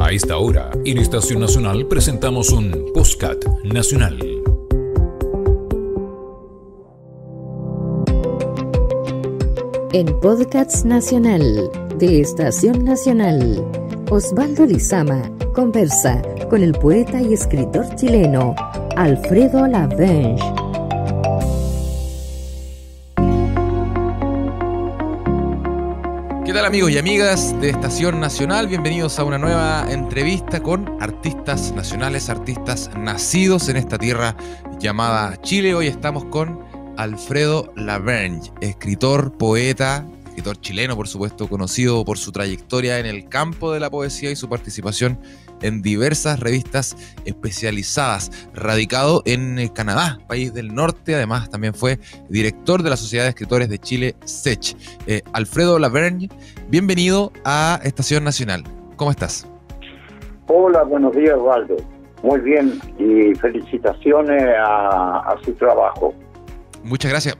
A esta hora, en Estación Nacional, presentamos un podcast nacional. En Podcast Nacional de Estación Nacional, Osvaldo Lizama conversa con el poeta y escritor chileno Alfredo Lavergne. ¿Qué tal, amigos y amigas de Estación Nacional? Bienvenidos a una nueva entrevista con artistas nacionales, artistas nacidos en esta tierra llamada Chile. Hoy estamos con Alfredo Lavergne, escritor, poeta, escritor chileno, por supuesto, conocido por su trayectoria en el campo de la poesía y su participación en diversas revistas especializadas, radicado en Canadá, país del norte. Además también fue director de la Sociedad de Escritores de Chile, SECH. Alfredo Lavergne, bienvenido a Estación Nacional. ¿Cómo estás? Hola, buenos días, Osvaldo. Muy bien, y felicitaciones a su trabajo. Muchas gracias.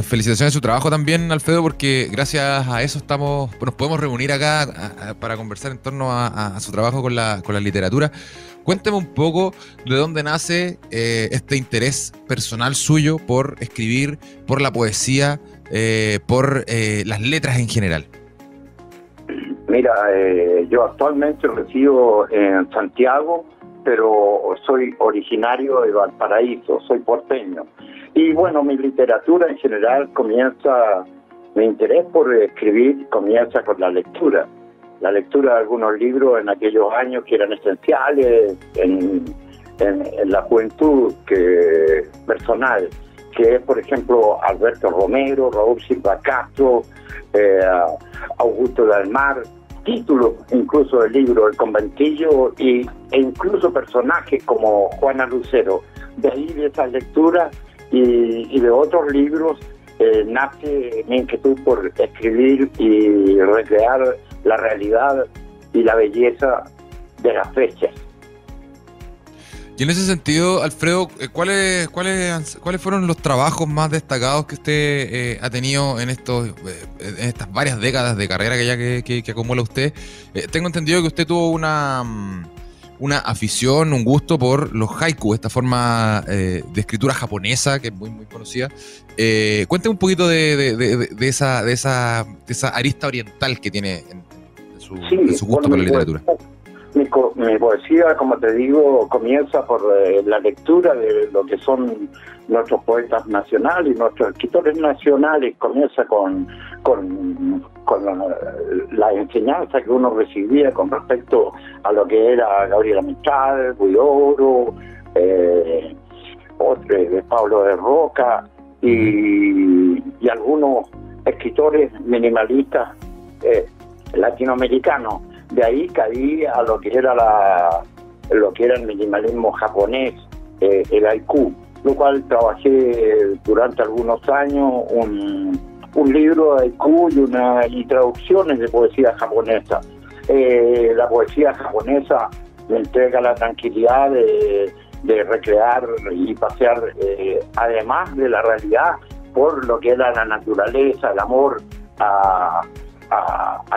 Felicitaciones a su trabajo también, Alfredo, porque gracias a eso nos podemos reunir acá para conversar en torno a su trabajo con la literatura. Cuénteme un poco de dónde nace este interés personal suyo por escribir, por la poesía, por las letras en general. Mira, yo actualmente resido en Santiago, pero soy originario de Valparaíso, soy porteño. Y bueno, mi literatura en general mi interés por escribir comienza con la lectura. La lectura de algunos libros en aquellos años que eran esenciales en la juventud personal, que es, por ejemplo, Alberto Romero, Raúl Silva Castro, Augusto del Mar, títulos incluso del libro El Conventillo e incluso personajes como Juana Lucero. De ahí, de esas lecturas y de otros libros, nace mi inquietud por escribir y recrear la realidad y la belleza de las fechas. Y en ese sentido, Alfredo, ¿cuáles fueron los trabajos más destacados que usted ha tenido en estas varias décadas de carrera que acumula usted? Tengo entendido que usted tuvo una afición, un gusto por los haiku, esta forma de escritura japonesa que es muy, muy conocida. Cuénteme un poquito de esa arista oriental que tiene en su gusto por la literatura. Mi poesía, como te digo, comienza por la lectura de lo que son nuestros poetas nacionales y nuestros escritores nacionales. Comienza con la enseñanza que uno recibía con respecto a lo que era Gabriela Mistral, Huidobro, Pablo de Roca y algunos escritores minimalistas latinoamericanos. De ahí caí a lo que era el minimalismo japonés, el haiku, lo cual trabajé durante algunos años un libro de haiku y traducciones de poesía japonesa. La poesía japonesa me entrega la tranquilidad de recrear y pasear, además de la realidad, por lo que era la naturaleza, el amor a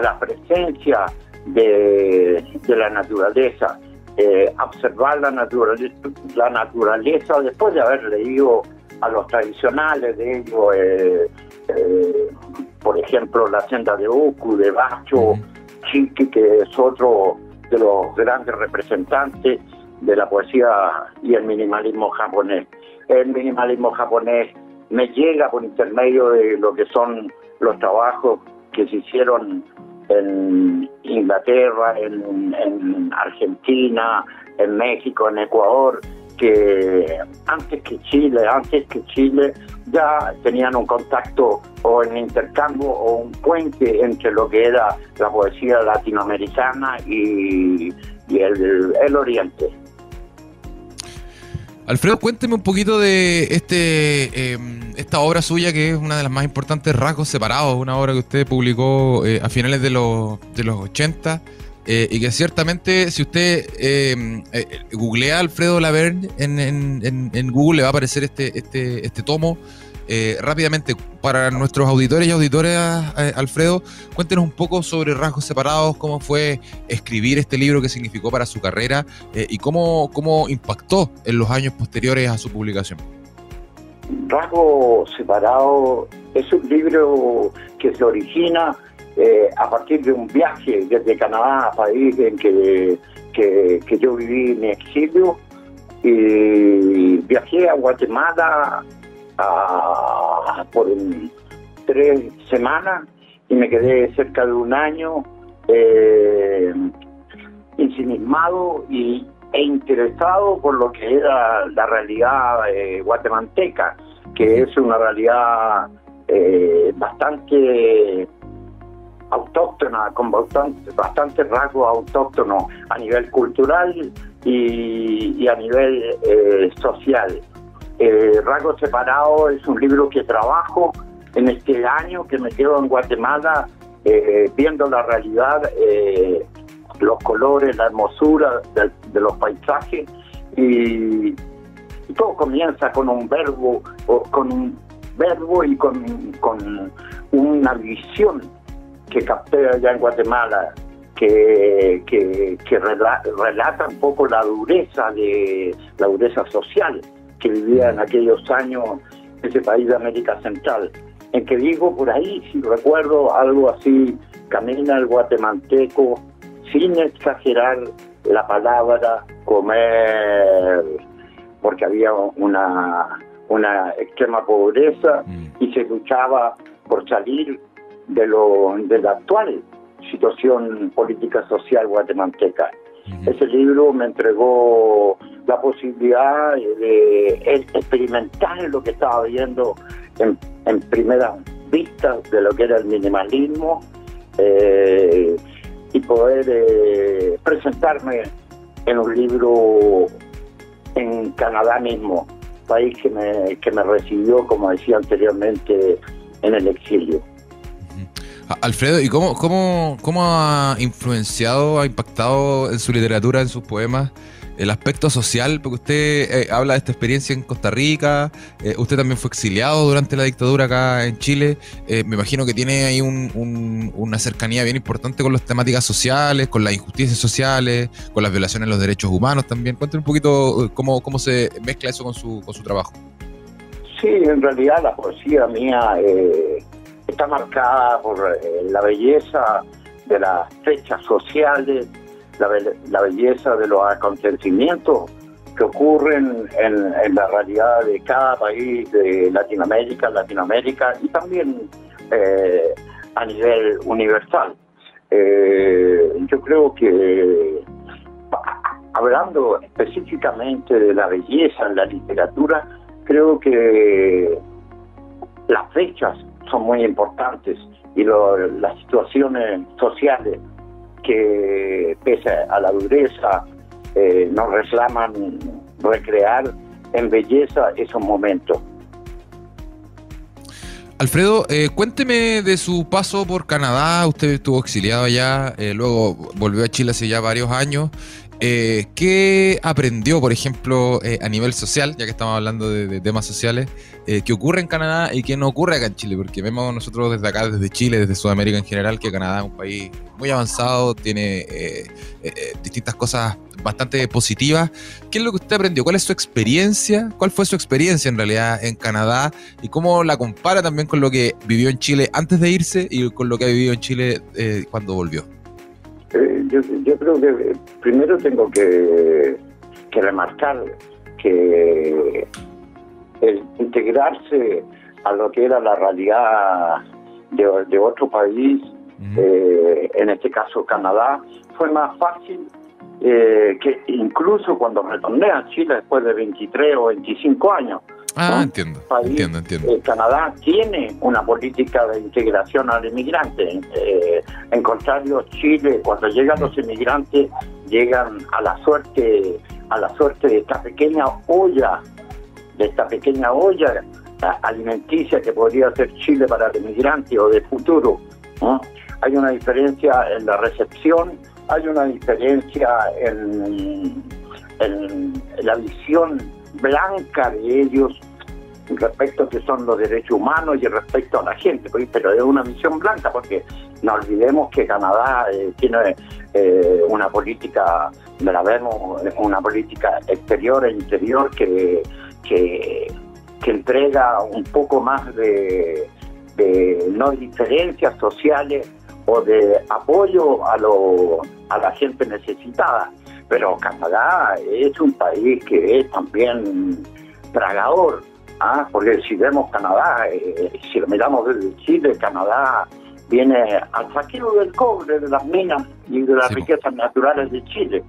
la presencia de la naturaleza, observar la naturaleza después de haber leído a los tradicionales de ellos, por ejemplo La Senda de Oku, de Basho, Shiki, que es otro de los grandes representantes de la poesía y el minimalismo japonés. El minimalismo japonés me llega por intermedio de lo que son los trabajos que se hicieron en Inglaterra, en Argentina, en México, en Ecuador, que antes que Chile ya tenían un contacto o en intercambio o un puente entre lo que era la poesía latinoamericana y el Oriente. Alfredo, cuénteme un poquito de esta obra suya, que es una de las más importantes, Rasgos Separados, una obra que usted publicó a finales de los 80, y que ciertamente, si usted googlea Alfredo Lavergne en Google, le va a aparecer este tomo, Rápidamente, para nuestros auditores y auditoras, Alfredo, cuéntenos un poco sobre Rasgos Separados, cómo fue escribir este libro, qué significó para su carrera y cómo impactó en los años posteriores a su publicación. Rasgos Separados es un libro que se origina a partir de un viaje desde Canadá, país en que yo viví en exilio, y viajé a Guatemala por 3 semanas y me quedé cerca de un año ensimismado e interesado por lo que era la realidad guatemalteca, que es una realidad bastante autóctona, con bastante rasgos autóctonos a nivel cultural y a nivel social. Rasgos Separados es un libro que trabajo en este año que me quedo en Guatemala, viendo la realidad, los colores, la hermosura de los paisajes, y todo comienza con un verbo y con una visión que capté allá en Guatemala, que relata un poco la dureza social que vivía en aquellos años ese país de América Central, en que digo por ahí, si recuerdo algo así: camina el guatemalteco sin exagerar la palabra comer, porque había una extrema pobreza y se luchaba por salir de la actual situación política social guatemalteca. Ese libro me entregó la posibilidad de experimentar lo que estaba viendo en primeras vistas de lo que era el minimalismo, y poder presentarme en un libro en Canadá mismo, país que me recibió, como decía anteriormente, en el exilio. Alfredo, ¿y cómo ha influenciado, ha impactado en su literatura, en sus poemas, el aspecto social? Porque usted habla de esta experiencia en Costa Rica, usted también fue exiliado durante la dictadura acá en Chile. Me imagino que tiene ahí una cercanía bien importante con las temáticas sociales, con las injusticias sociales, con las violaciones de los derechos humanos también. Cuéntame un poquito cómo se mezcla eso con su trabajo. Sí, en realidad la poesía mía está marcada por la belleza de las fechas sociales, la belleza de los acontecimientos que ocurren en la realidad de cada país de Latinoamérica y también a nivel universal. Yo creo que, hablando específicamente de la belleza en la literatura, creo que las fechas son muy importantes y las situaciones sociales que, pese a la dureza, nos reclaman recrear en belleza esos momentos. Alfredo, cuénteme de su paso por Canadá. Usted estuvo exiliado allá, luego volvió a Chile hace ya varios años. ¿Qué aprendió, por ejemplo, a nivel social, ya que estamos hablando de temas sociales, que ocurre en Canadá y que no ocurre acá en Chile? Porque vemos nosotros desde acá, desde Chile, desde Sudamérica en general, que Canadá es un país muy avanzado, tiene distintas cosas bastante positivas. ¿Qué es lo que usted aprendió? ¿Cuál es su experiencia? ¿Cuál fue su experiencia en realidad en Canadá? ¿Y cómo la compara también con lo que vivió en Chile antes de irse y con lo que ha vivido en Chile cuando volvió? Yo creo que primero tengo que remarcar que el integrarse a lo que era la realidad de otro país, en este caso Canadá, fue más fácil que incluso cuando retorné a Chile después de 23 o 25 años. ¿No? Entiendo. Canadá tiene una política de integración al inmigrante. En contrario, Chile, cuando llegan los inmigrantes, llegan a la suerte de esta pequeña olla alimenticia que podría ser Chile para el inmigrante o de futuro, ¿no? Hay una diferencia en la recepción, hay una diferencia en la visión blanca de ellos respecto a que son los derechos humanos y respecto a la gente, pero es una visión blanca, porque no olvidemos que Canadá tiene una política, una política exterior e interior que entrega un poco más de no diferencias sociales o de apoyo a la gente necesitada. Pero Canadá es un país que es también tragador, porque si vemos Canadá, si lo miramos desde Chile, Canadá viene al saqueo del cobre, de las minas y de las riquezas naturales de Chile.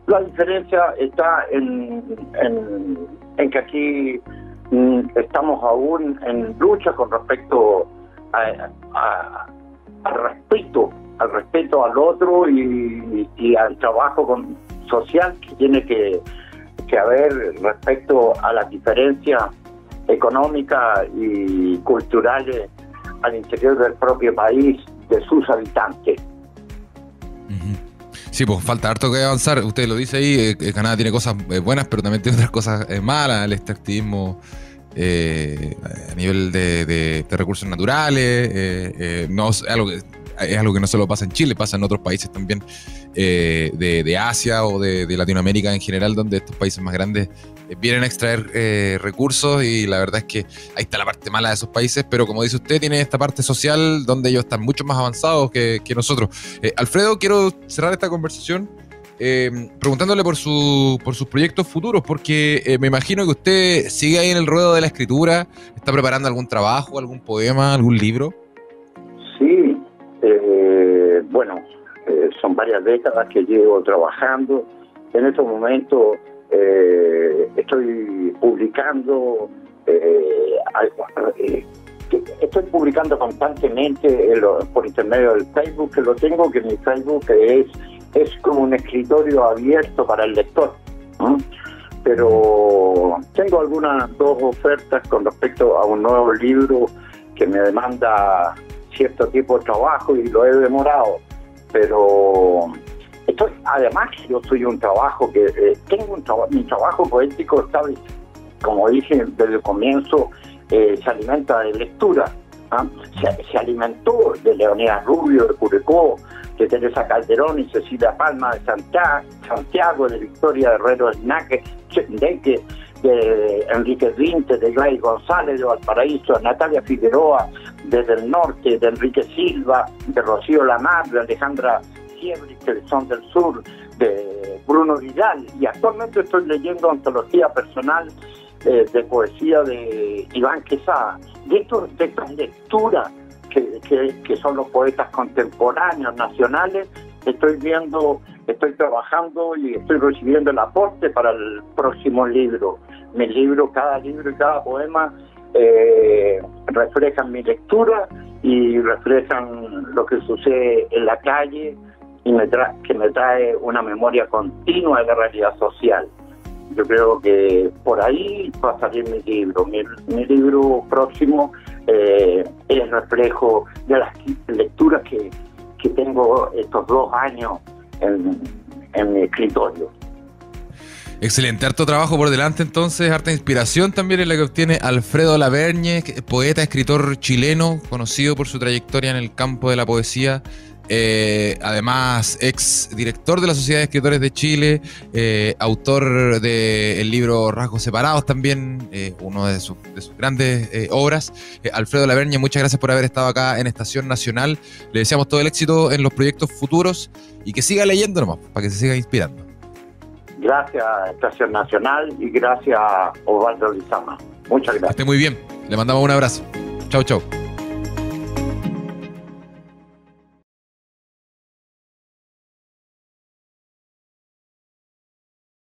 La diferencia está en que aquí estamos aún en lucha con respecto al respeto al otro y al trabajo social que tiene que haber respecto a las diferencias económicas y culturales al interior del propio país, de sus habitantes. Sí, pues falta harto que avanzar. Usted lo dice ahí, Canadá tiene cosas buenas, pero también tiene otras cosas malas. El extractivismo a nivel de recursos naturales, no es algo que no solo pasa en Chile, pasa en otros países también de Asia o de Latinoamérica en general, donde estos países más grandes vienen a extraer recursos, y la verdad es que ahí está la parte mala de esos países, pero como dice usted, tiene esta parte social donde ellos están mucho más avanzados que nosotros. Alfredo, quiero cerrar esta conversación preguntándole por sus proyectos futuros, porque me imagino que usted sigue ahí en el ruedo de la escritura. ¿Está preparando algún trabajo, algún poema, algún libro? Sí, bueno, son varias décadas que llevo trabajando. En estos momentos estoy publicando constantemente por intermedio del Facebook, que lo tengo, que mi Facebook es como un escritorio abierto para el lector, ¿no? Pero tengo algunas 2 ofertas con respecto a un nuevo libro que me demanda cierto tipo de trabajo y lo he demorado, pero además yo soy un trabajo que tengo mi trabajo poético está, como dije desde el comienzo, se alimenta de lectura, se alimentó de Leonidas Rubio, de Curicó, de Teresa Calderón y Cecilia Palma, de Santiago, de Victoria Herrero Hernández, de Enrique Vinte, de Gladys González, de Valparaíso, de Natalia Figueroa, desde el norte, de Enrique Silva, de Rocío Lamar, de Alejandra Siebri, que son del sur, de Bruno Vidal, y actualmente estoy leyendo antología personal de poesía de Iván Quesada. De estas lecturas que son los poetas contemporáneos nacionales, estoy trabajando y estoy recibiendo el aporte para el próximo libro. Cada libro y cada poema reflejan mi lectura y reflejan lo que sucede en la calle, y que me trae una memoria continua de la realidad social. Yo creo que por ahí va a salir mi libro. Mi libro próximo es reflejo de las lecturas que tengo estos 2 años en mi escritorio. Excelente, harto trabajo por delante entonces, harta inspiración también en la que obtiene Alfredo Lavergne, poeta, escritor chileno, conocido por su trayectoria en el campo de la poesía. Además, ex director de la Sociedad de Escritores de Chile, autor del libro Rasgos Separados también, uno de sus grandes obras. Alfredo Lavergne, muchas gracias por haber estado acá en Estación Nacional. Le deseamos todo el éxito en los proyectos futuros y que siga leyendo nomás, para que se siga inspirando. Gracias, Estación Nacional, y gracias, Osvaldo Lizama. Muchas gracias. Que esté muy bien, le mandamos un abrazo. Chau, chau.